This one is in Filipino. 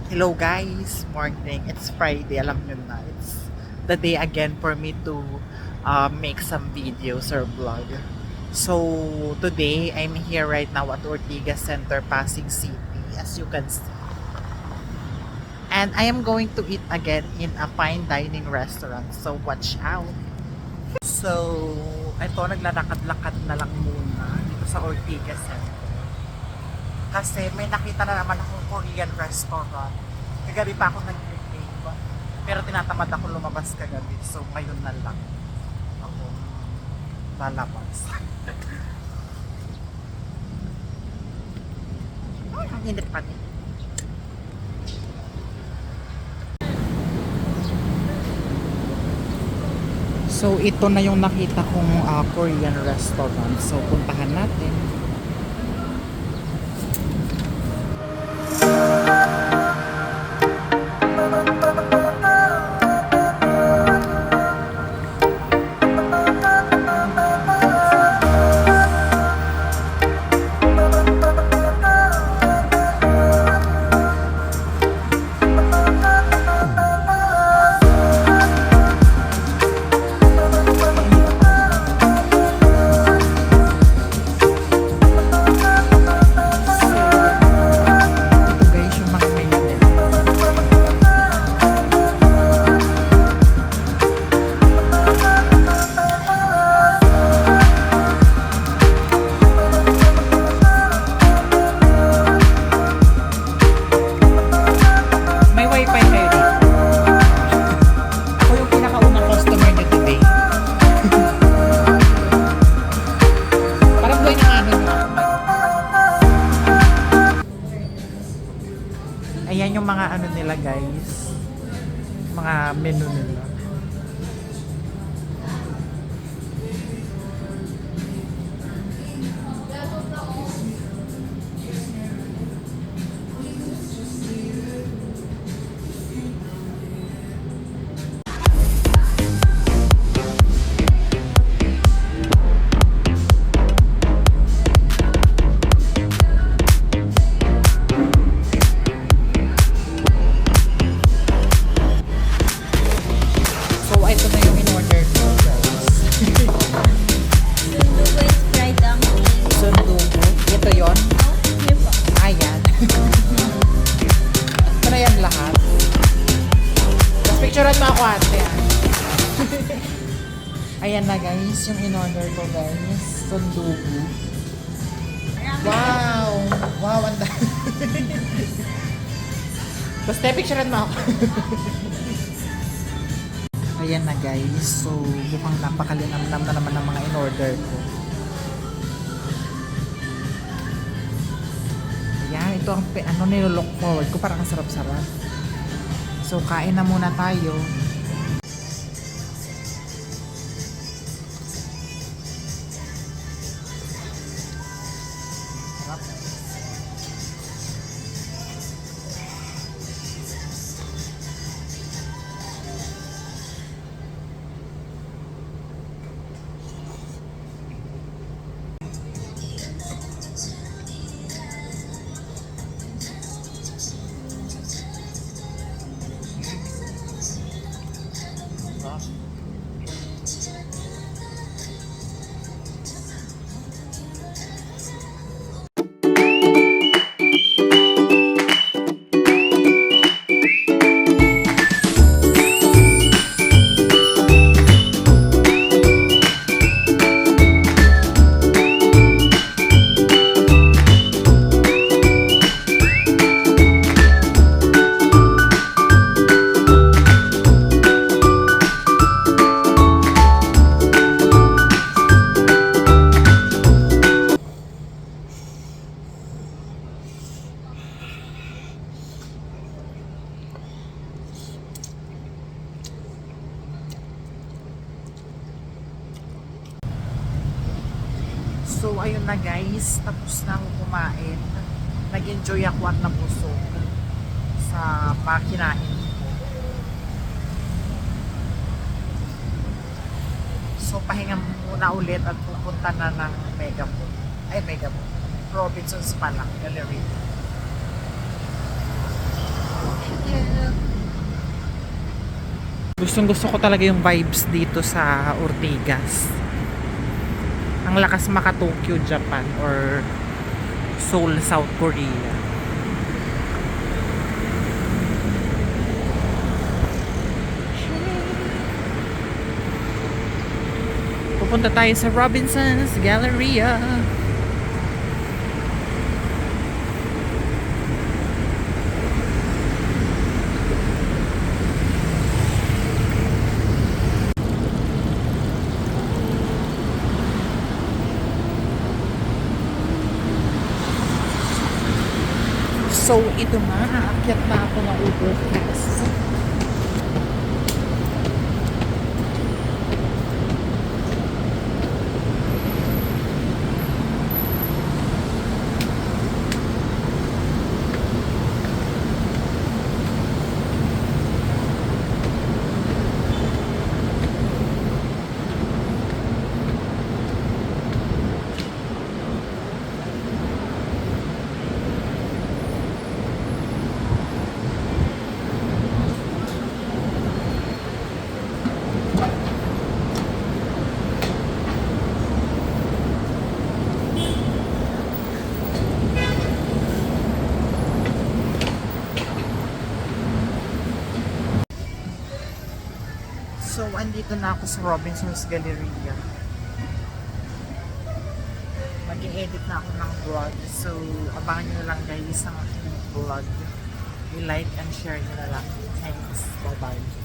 Hello guys, morning. It's Friday, alam nyo na. It's the day again for me to make some videos or vlog. So today, I'm here right now at Ortigas Center, Pasig City, as you can see. And I am going to eat again in a fine dining restaurant, so watch out. So, ito, naglalakad-lakad na lang muna dito sa Ortigas Center. Kasi may nakita na naman akong Korean restaurant. Kagabi pa ako nag-crave. Pero tinatamad ako lumabas kagabi. So ngayon na lang ako lalabas. Ay, ang init pa din. So ito na yung nakita kong Korean restaurant. So puntahan natin. Ayan yung mga ano nila guys, mga menu nila. Picturean mo ako ate. Ayan na guys, yung in-order ko guys. Sundugo. Wow! Wow, ang dami. Basta picturean mo ako. Ayan na guys. So, mukhang napakalinamnam na naman ng mga in-order ko. Ayan, ito ang nilo-look forward ko. Parang ang sarap-sarap. So, kain na muna tayo. Sarap. So, ayun na guys. Tapos na ako kumain. Nag-enjoy ako at nabusog sa makinain ko. So, pahinga muna ulit at pupunta na ng Megaport. Ay, Megaport. Robinsons pa lang. Gallery. Gustong gusto ko talaga yung vibes dito sa Ortigas. Ang lakas maka Tokyo, Japan or Seoul, South Korea. Pupunta tayo sa Robinson's Galleria. So, ito na. Aakyat na ako ng overpass. So, andito na ako sa Robinson's Galleria. Mag-i-edit na ako ng vlog. So, abangan nyo na lang guys ang aking vlog. I-like and share nyo na lang. Thanks. Bye-bye.